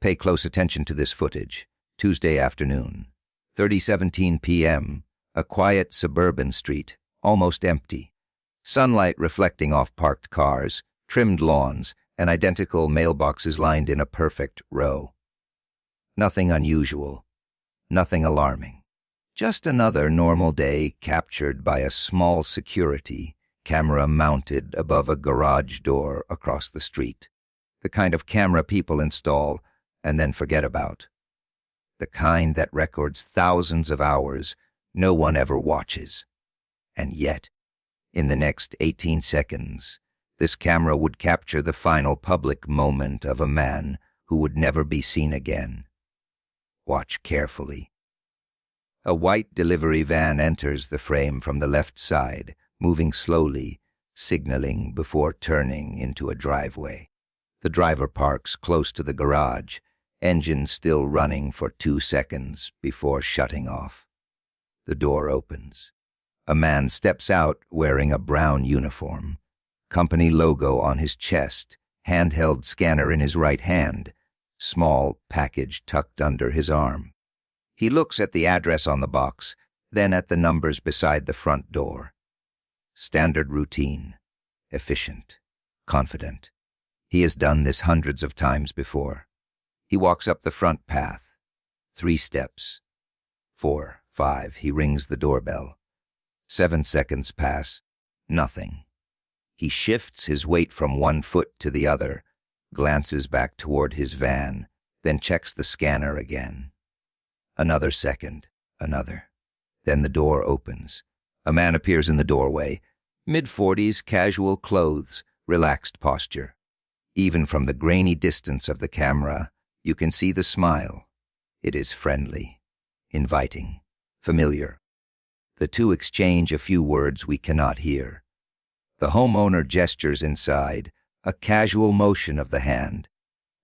Pay close attention to this footage. Tuesday afternoon, 30:17 p.m., a quiet suburban street, almost empty. Sunlight reflecting off parked cars, trimmed lawns, and identical mailboxes lined in a perfect row. Nothing unusual, nothing alarming. Just another normal day captured by a small security camera mounted above a garage door across the street. The kind of camera people install and then forget about. The kind that records thousands of hours no one ever watches. And yet, in the next 18 seconds, this camera would capture the final public moment of a man who would never be seen again. Watch carefully. A white delivery van enters the frame from the left side, moving slowly, signaling before turning into a driveway. The driver parks close to the garage, engine still running for 2 seconds before shutting off. The door opens. A man steps out wearing a brown uniform, company logo on his chest, handheld scanner in his right hand, small package tucked under his arm. He looks at the address on the box, then at the numbers beside the front door. Standard routine, efficient, confident. He has done this hundreds of times before. He walks up the front path. 3 steps. 4, 5, he rings the doorbell. 7 seconds pass. Nothing. He shifts his weight from one foot to the other, glances back toward his van, then checks the scanner again. Another second, another. Then the door opens. A man appears in the doorway, mid-40s, casual clothes, relaxed posture. Even from the grainy distance of the camera, you can see the smile. It is friendly, inviting, familiar. The two exchange a few words we cannot hear. The homeowner gestures inside, a casual motion of the hand,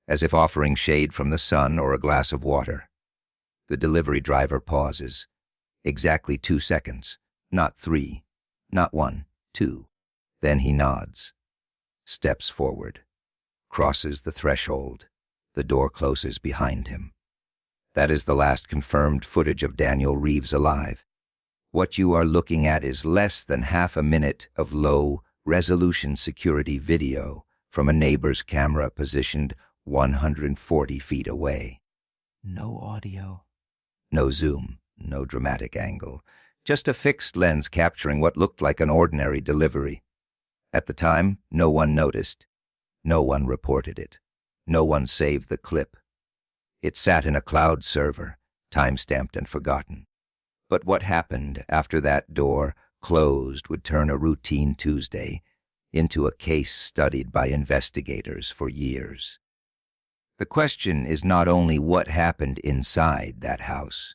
as if offering shade from the sun or a glass of water. The delivery driver pauses. Exactly 2 seconds, not 3, not 1, 2. Then he nods, steps forward, crosses the threshold. The door closes behind him. That is the last confirmed footage of Daniel Reeves alive. What you are looking at is less than half a minute of low-resolution security video from a neighbor's camera positioned 140 feet away. No audio. No zoom, no dramatic angle, just a fixed lens capturing what looked like an ordinary delivery. At the time, no one noticed. No one reported it. No one saved the clip. It sat in a cloud server, time-stamped and forgotten. But what happened after that door closed would turn a routine Tuesday into a case studied by investigators for years. The question is not only what happened inside that house.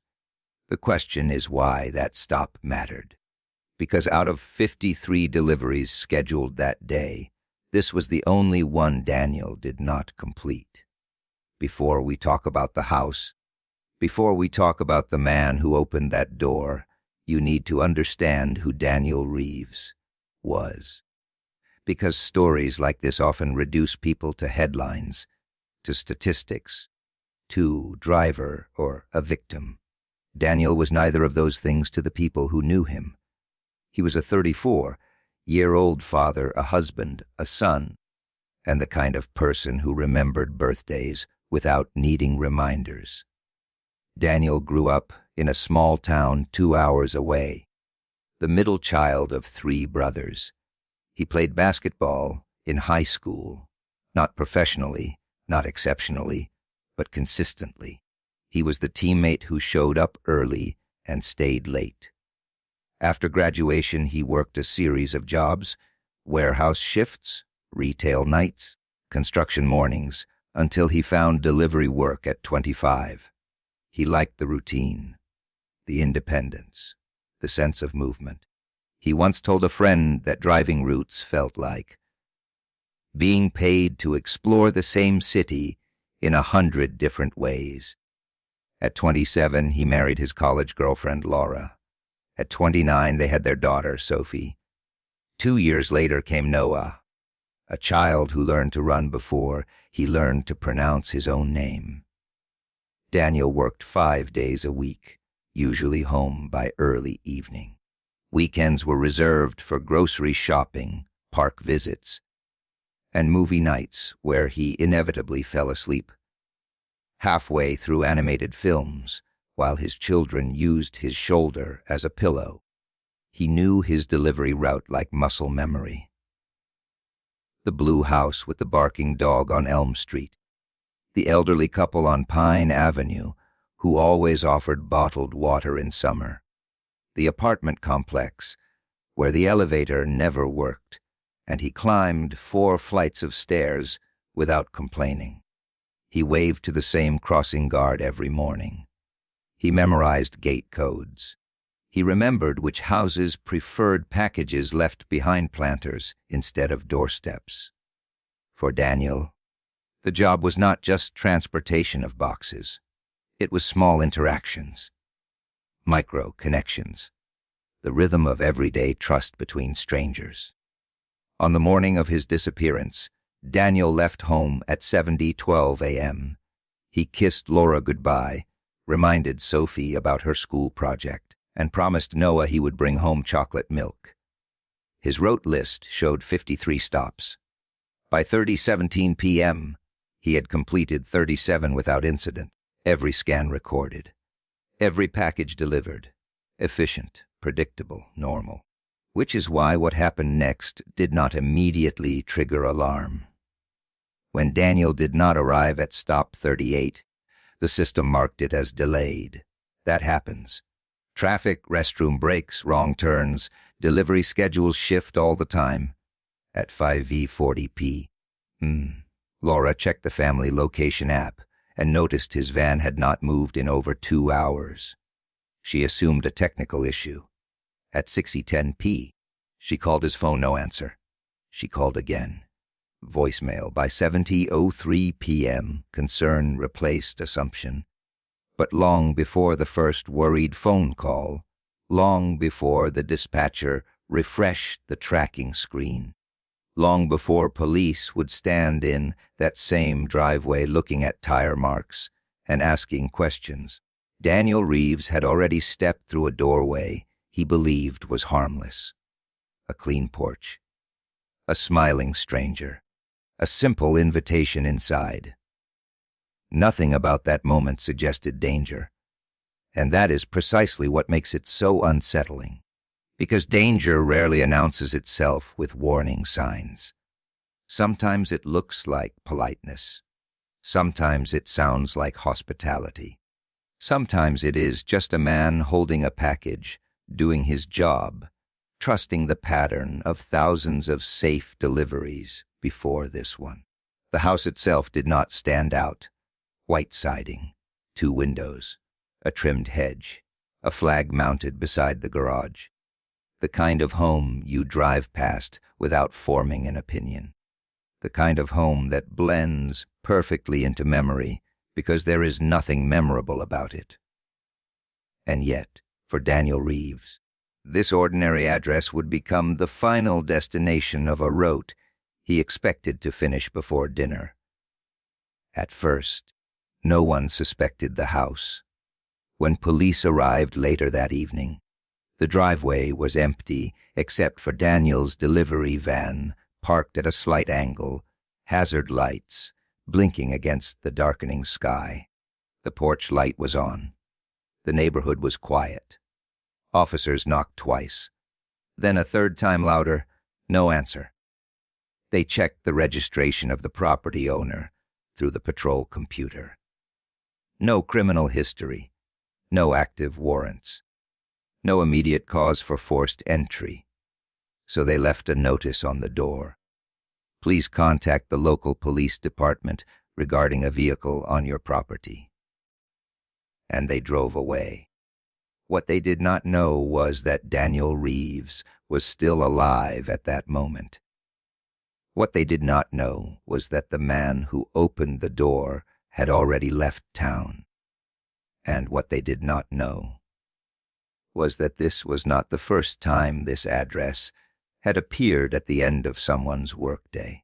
The question is why that stop mattered. Because out of 53 deliveries scheduled that day, this was the only one Daniel did not complete. Before we talk about the house, before we talk about the man who opened that door, you need to understand who Daniel Reeves was. Because stories like this often reduce people to headlines, to statistics, to driver or a victim. Daniel was neither of those things to the people who knew him. He was a 34-year-old father, a husband, a son, and the kind of person who remembered birthdays without needing reminders. Daniel grew up in a small town 2 hours away, the middle child of 3 brothers. He played basketball in high school, not professionally, not exceptionally, but consistently. He was the teammate who showed up early and stayed late. After graduation, he worked a series of jobs, warehouse shifts, retail nights, construction mornings, until he found delivery work at 25. He liked the routine, the independence, the sense of movement. He once told a friend that driving routes felt like being paid to explore the same city in 100 different ways. At 27, he married his college girlfriend, Laura. At 29, they had their daughter, Sophie. 2 years later came Noah, a child who learned to run before he learned to pronounce his own name. Daniel worked 5 days a week, usually home by early evening. Weekends were reserved for grocery shopping, park visits, and movie nights where he inevitably fell asleep. Halfway through animated films, while his children used his shoulder as a pillow, he knew his delivery route like muscle memory. The blue house with the barking dog on Elm Street, the elderly couple on Pine Avenue who always offered bottled water in summer, the apartment complex where the elevator never worked, and he climbed 4 flights of stairs without complaining. He waved to the same crossing guard every morning. He memorized gate codes. He remembered which houses preferred packages left behind planters instead of doorsteps. For Daniel, the job was not just transportation of boxes. It was small interactions, micro connections, the rhythm of everyday trust between strangers. On the morning of his disappearance, Daniel left home at 7:12 a.m. He kissed Laura goodbye, reminded Sophie about her school project, and promised Noah he would bring home chocolate milk. His route list showed 53 stops. By 3:17 p.m., he had completed 37 without incident, every scan recorded, every package delivered, efficient, predictable, normal. Which is why what happened next did not immediately trigger alarm. When Daniel did not arrive at stop 38, the system marked it as delayed. That happens. Traffic, restroom breaks, wrong turns, delivery schedules shift all the time. At 5:40 Laura checked the family location app and noticed his van had not moved in over 2 hours. She assumed a technical issue. At 6:10 she called his phone, no answer. She called again. Voicemail. By 7:03 p.m., concern replaced assumption. But long before the first worried phone call, long before the dispatcher refreshed the tracking screen, long before police would stand in that same driveway looking at tire marks and asking questions, Daniel Reeves had already stepped through a doorway he believed was harmless. A clean porch, a smiling stranger, a simple invitation inside. Nothing about that moment suggested danger, and that is precisely what makes it so unsettling, because danger rarely announces itself with warning signs. Sometimes it looks like politeness. Sometimes it sounds like hospitality. Sometimes it is just a man holding a package, doing his job, trusting the pattern of thousands of safe deliveries before this one. The house itself did not stand out. White siding, 2 windows, a trimmed hedge, a flag mounted beside the garage. The kind of home you drive past without forming an opinion. The kind of home that blends perfectly into memory because there is nothing memorable about it. And yet, for Daniel Reeves, this ordinary address would become the final destination of a route he expected to finish before dinner. At first, no one suspected the house. When police arrived later that evening, the driveway was empty except for Daniel's delivery van parked at a slight angle, hazard lights blinking against the darkening sky. The porch light was on. The neighborhood was quiet. Officers knocked twice. Then a third time louder, no answer. They checked the registration of the property owner through the patrol computer. No criminal history, no active warrants, no immediate cause for forced entry. So they left a notice on the door. Please contact the local police department regarding a vehicle on your property. And they drove away. What they did not know was that Daniel Reeves was still alive at that moment. What they did not know was that the man who opened the door had already left town. And what they did not know was that this was not the first time this address had appeared at the end of someone's workday.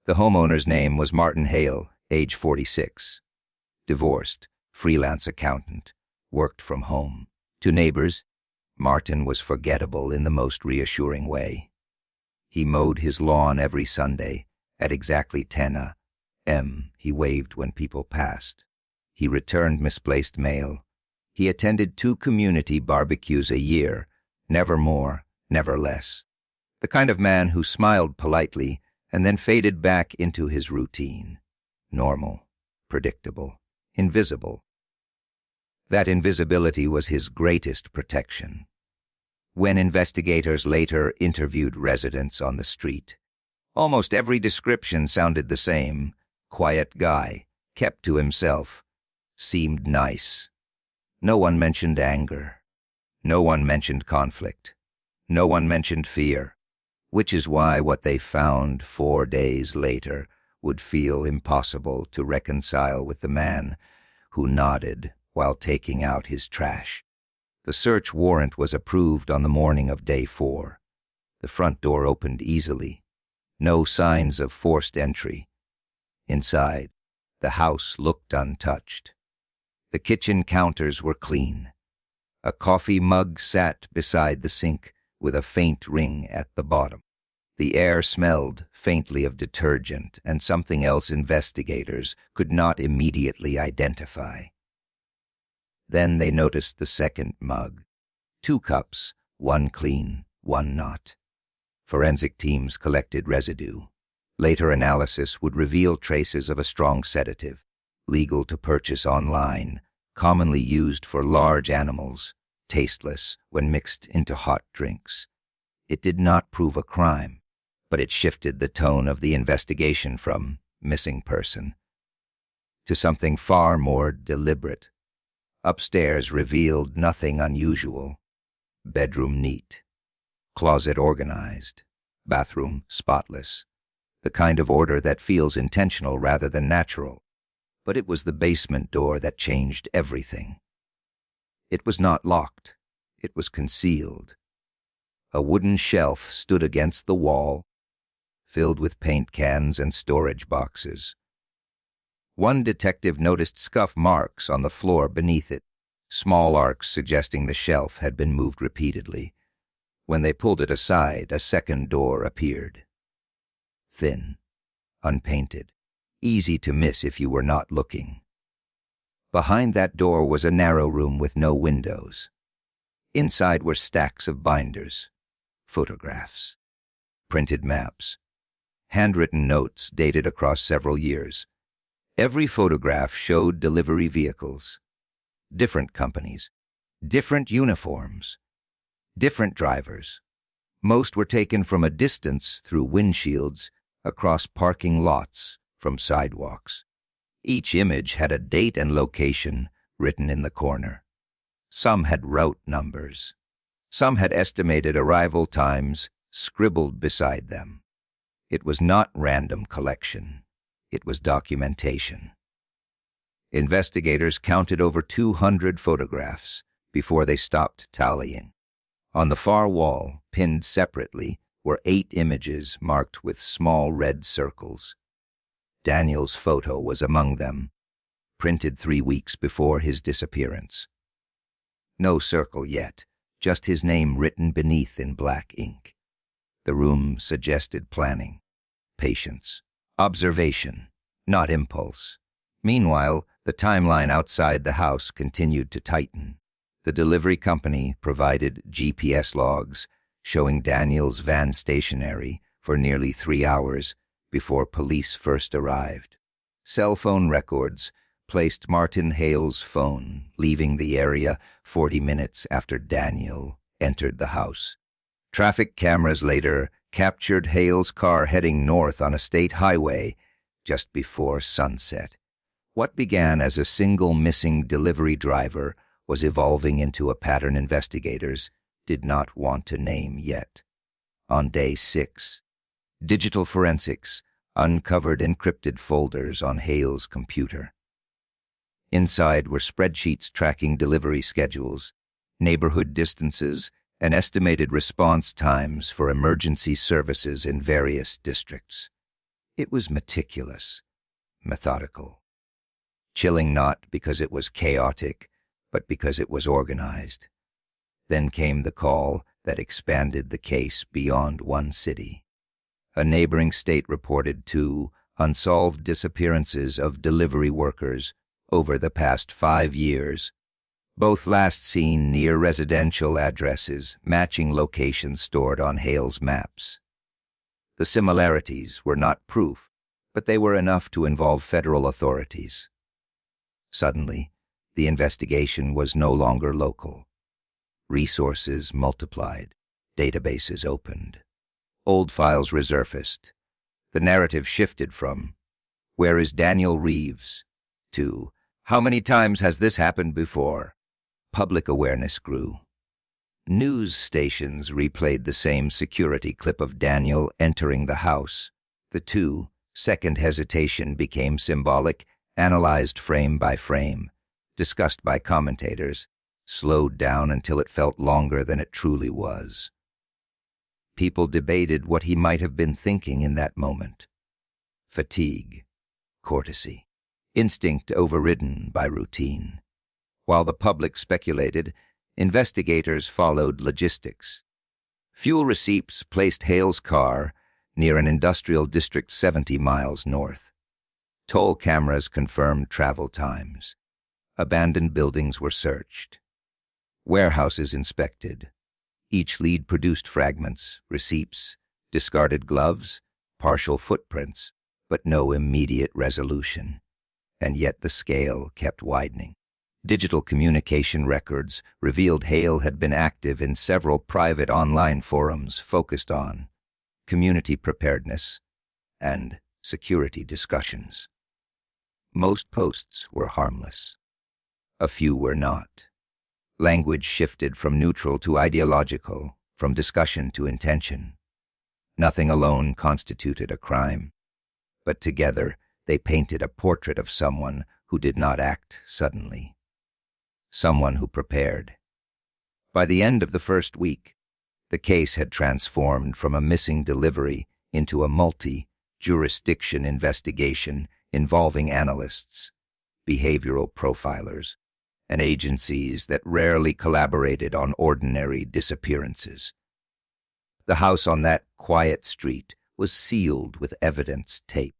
The homeowner's name was Martin Hale, age 46, divorced, freelance accountant, worked from home. To neighbors, Martin was forgettable in the most reassuring way. He mowed his lawn every Sunday at exactly 10 a.m. He waved when people passed. He returned misplaced mail. He attended 2 community barbecues a year, never more, never less. The kind of man who smiled politely and then faded back into his routine. Normal, predictable, invisible. That invisibility was his greatest protection. When investigators later interviewed residents on the street, almost every description sounded the same. Quiet guy, kept to himself, seemed nice. No one mentioned anger. No one mentioned conflict. No one mentioned fear, which is why what they found 4 days later would feel impossible to reconcile with the man who nodded while taking out his trash. The search warrant was approved on the morning of day 4. The front door opened easily. No signs of forced entry. Inside, the house looked untouched. The kitchen counters were clean. A coffee mug sat beside the sink with a faint ring at the bottom. The air smelled faintly of detergent and something else investigators could not immediately identify. Then they noticed the second mug. 2 cups, one clean, one not. Forensic teams collected residue. Later analysis would reveal traces of a strong sedative, legal to purchase online, commonly used for large animals, tasteless when mixed into hot drinks. It did not prove a crime, but it shifted the tone of the investigation from missing person to something far more deliberate. Upstairs revealed nothing unusual. Bedroom neat. Closet organized. Bathroom spotless. The kind of order that feels intentional rather than natural. But it was the basement door that changed everything. It was not locked. It was concealed. A wooden shelf stood against the wall, filled with paint cans and storage boxes. One detective noticed scuff marks on the floor beneath it, small arcs suggesting the shelf had been moved repeatedly. When they pulled it aside, a second door appeared. Thin, unpainted, easy to miss if you were not looking. Behind that door was a narrow room with no windows. Inside were stacks of binders, photographs, printed maps, handwritten notes dated across several years. Every photograph showed delivery vehicles, different companies, different uniforms, different drivers. Most were taken from a distance through windshields, across parking lots, from sidewalks. Each image had a date and location written in the corner. Some had route numbers. Some had estimated arrival times scribbled beside them. It was not random collection. It was documentation. Investigators counted over 200 photographs before they stopped tallying. On the far wall, pinned separately, were 8 images marked with small red circles. Daniel's photo was among them, printed 3 weeks before his disappearance. No circle yet, just his name written beneath in black ink. The room suggested planning, patience, observation, not impulse. Meanwhile, the timeline outside the house continued to tighten. The delivery company provided GPS logs showing Daniel's van stationary for nearly 3 hours before police first arrived. Cell phone records placed Martin Hale's phone leaving the area 40 minutes after Daniel entered the house. Traffic cameras later captured Hale's car heading north on a state highway just before sunset. What began as a single missing delivery driver was evolving into a pattern investigators did not want to name yet. On day 6, digital forensics uncovered encrypted folders on Hale's computer. Inside were spreadsheets tracking delivery schedules, neighborhood distances, and estimated response times for emergency services in various districts. It was meticulous, methodical. Chilling not because it was chaotic, but because it was organized. Then came the call that expanded the case beyond one city. A neighboring state reported 2 unsolved disappearances of delivery workers over the past 5 years, both last seen near residential addresses matching locations stored on Hale's maps. The similarities were not proof, but they were enough to involve federal authorities. Suddenly, the investigation was no longer local. Resources multiplied, databases opened. Old files resurfaced. The narrative shifted from, "Where is Daniel Reeves?" to, "How many times has this happened before?" Public awareness grew. News stations replayed the same security clip of Daniel entering the house. The 2-second hesitation became symbolic, analyzed frame by frame, discussed by commentators, slowed down until it felt longer than it truly was. People debated what he might have been thinking in that moment. Fatigue, courtesy, instinct overridden by routine. While the public speculated, investigators followed logistics. Fuel receipts placed Hale's car near an industrial district 70 miles north. Toll cameras confirmed travel times. Abandoned buildings were searched. Warehouses inspected. Each lead produced fragments, receipts, discarded gloves, partial footprints, but no immediate resolution. And yet the scale kept widening. Digital communication records revealed Hale had been active in several private online forums focused on community preparedness and security discussions. Most posts were harmless. A few were not. Language shifted from neutral to ideological, from discussion to intention. Nothing alone constituted a crime, but together they painted a portrait of someone who did not act suddenly. Someone who prepared. By the end of the first week, the case had transformed from a missing delivery into a multi-jurisdiction investigation involving analysts, behavioral profilers, and agencies that rarely collaborated on ordinary disappearances. The house on that quiet street was sealed with evidence tape.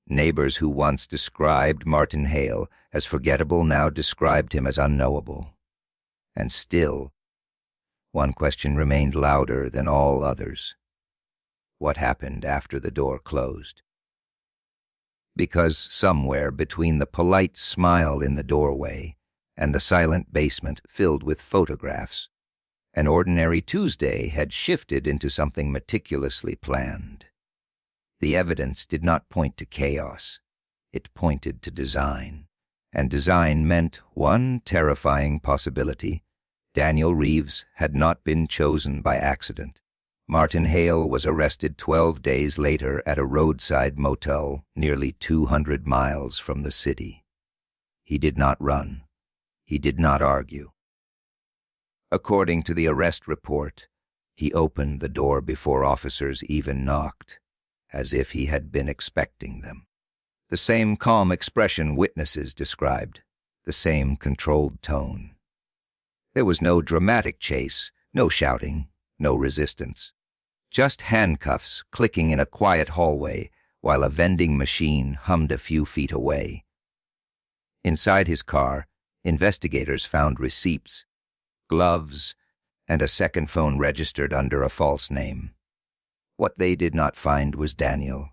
Neighbors who once described Martin Hale as forgettable now described him as unknowable. And still, one question remained louder than all others. What happened after the door closed? Because somewhere between the polite smile in the doorway and the silent basement filled with photographs, an ordinary Tuesday had shifted into something meticulously planned. The evidence did not point to chaos. It pointed to design. And design meant one terrifying possibility. Daniel Reeves had not been chosen by accident. Martin Hale was arrested 12 days later at a roadside motel nearly 200 miles from the city. He did not run. He did not argue. According to the arrest report, he opened the door before officers even knocked, as if he had been expecting them. The same calm expression witnesses described, the same controlled tone. There was no dramatic chase, no shouting, no resistance. Just handcuffs clicking in a quiet hallway while a vending machine hummed a few feet away. Inside his car, investigators found receipts, gloves, and a second phone registered under a false name. What they did not find was Daniel.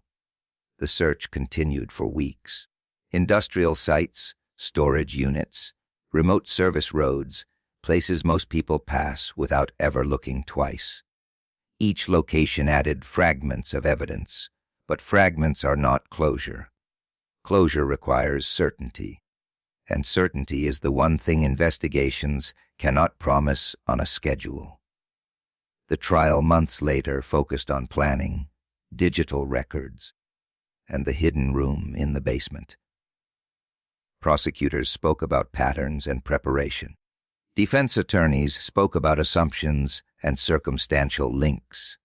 The search continued for weeks. Industrial sites, storage units, remote service roads, places most people pass without ever looking twice. Each location added fragments of evidence, but fragments are not closure. Closure requires certainty, and certainty is the one thing investigations cannot promise on a schedule. The trial months later focused on planning, digital records, and the hidden room in the basement. Prosecutors spoke about patterns and preparation. Defense attorneys spoke about assumptions and circumstantial links.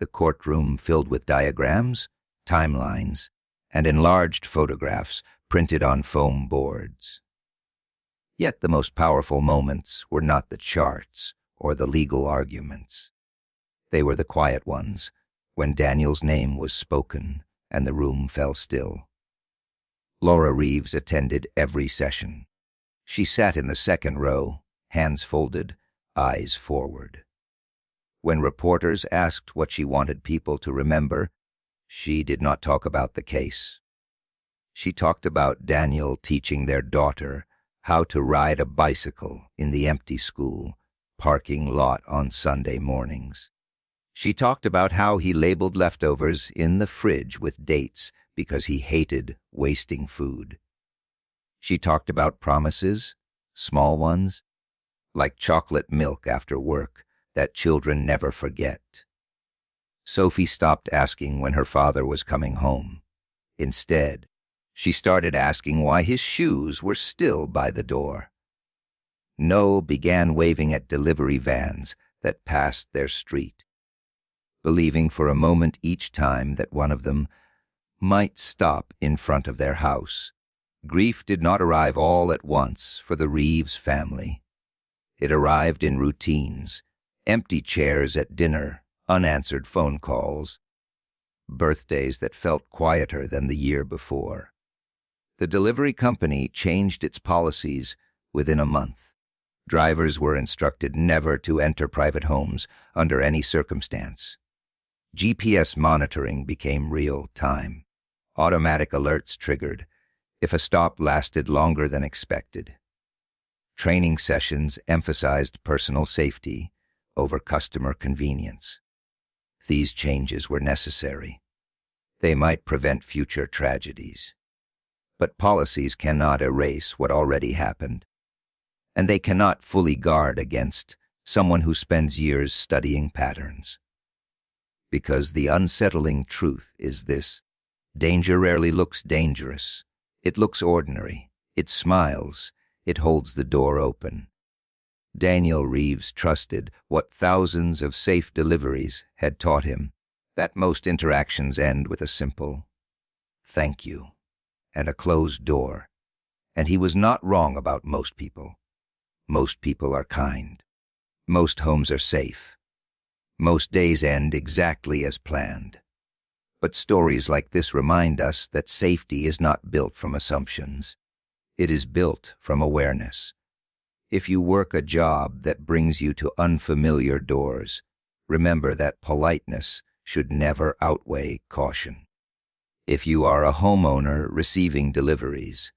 The courtroom filled with diagrams, timelines, and enlarged photographs printed on foam boards. Yet the most powerful moments were not the charts or the legal arguments. They were the quiet ones, when Daniel's name was spoken and the room fell still. Laura Reeves attended every session. She sat in the second row, hands folded, eyes forward. When reporters asked what she wanted people to remember, she did not talk about the case. She talked about Daniel teaching their daughter how to ride a bicycle in the empty school parking lot on Sunday mornings. She talked about how he labeled leftovers in the fridge with dates because he hated wasting food. She talked about promises, small ones, like chocolate milk after work, that children never forget. Sophie stopped asking when her father was coming home. Instead, she started asking why his shoes were still by the door. Noah began waving at delivery vans that passed their street, believing for a moment each time that one of them might stop in front of their house. Grief did not arrive all at once for the Reeves family. It arrived in routines, empty chairs at dinner, unanswered phone calls, birthdays that felt quieter than the year before. The delivery company changed its policies within a month. Drivers were instructed never to enter private homes under any circumstance. GPS monitoring became real time. Automatic alerts triggered if a stop lasted longer than expected. Training sessions emphasized personal safety over customer convenience. These changes were necessary. They might prevent future tragedies. But policies cannot erase what already happened, and they cannot fully guard against someone who spends years studying patterns. Because the unsettling truth is this: danger rarely looks dangerous. It looks ordinary. It smiles. It holds the door open. Daniel Reeves trusted what thousands of safe deliveries had taught him, that most interactions end with a simple "thank you" and a closed door. And he was not wrong about most people. Most people are kind. Most homes are safe. Most days end exactly as planned. But stories like this remind us that safety is not built from assumptions. It is built from awareness. If you work a job that brings you to unfamiliar doors, remember that politeness should never outweigh caution. If you are a homeowner receiving deliveries,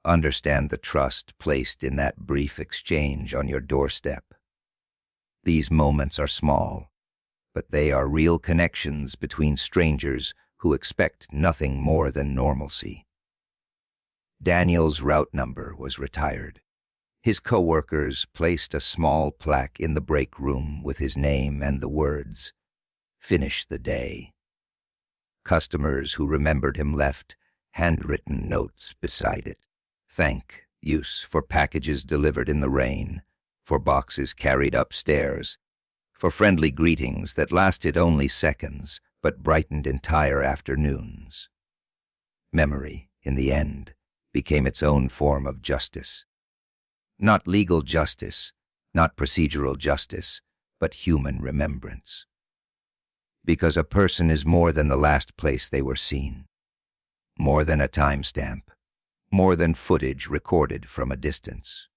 understand the trust placed in that brief exchange on your doorstep. These moments are small, but they are real connections between strangers who expect nothing more than normalcy. Daniel's route number was retired. His co-workers placed a small plaque in the break room with his name and the words, "Finish the day." Customers who remembered him left handwritten notes beside it. Thank yous for packages delivered in the rain, for boxes carried upstairs, for friendly greetings that lasted only seconds but brightened entire afternoons. Memory, in the end, became its own form of justice. Not legal justice, not procedural justice, but human remembrance. Because a person is more than the last place they were seen, more than a timestamp, more than footage recorded from a distance.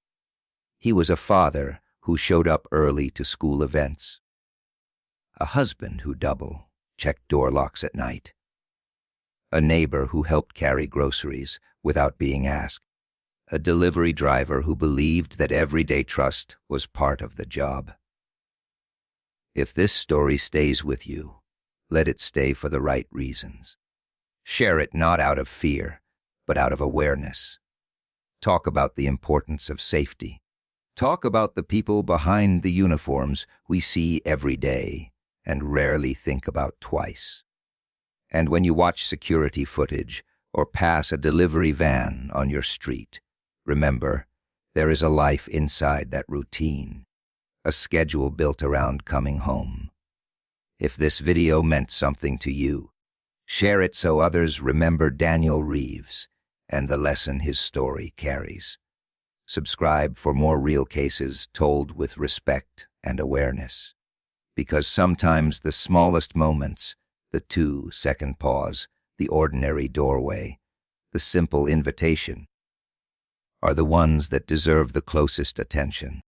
He was a father who showed up early to school events, a husband who double-checked door locks at night, a neighbor who helped carry groceries without being asked, a delivery driver who believed that everyday trust was part of the job. If this story stays with you, let it stay for the right reasons. Share it not out of fear, but out of awareness. Talk about the importance of safety. Talk about the people behind the uniforms we see every day and rarely think about twice. And when you watch security footage or pass a delivery van on your street, remember, there is a life inside that routine, a schedule built around coming home. If this video meant something to you, share it so others remember Daniel Reeves and the lesson his story carries. Subscribe for more real cases told with respect and awareness. Because sometimes the smallest moments, the 2-second pause, the ordinary doorway, the simple invitation, are the ones that deserve the closest attention.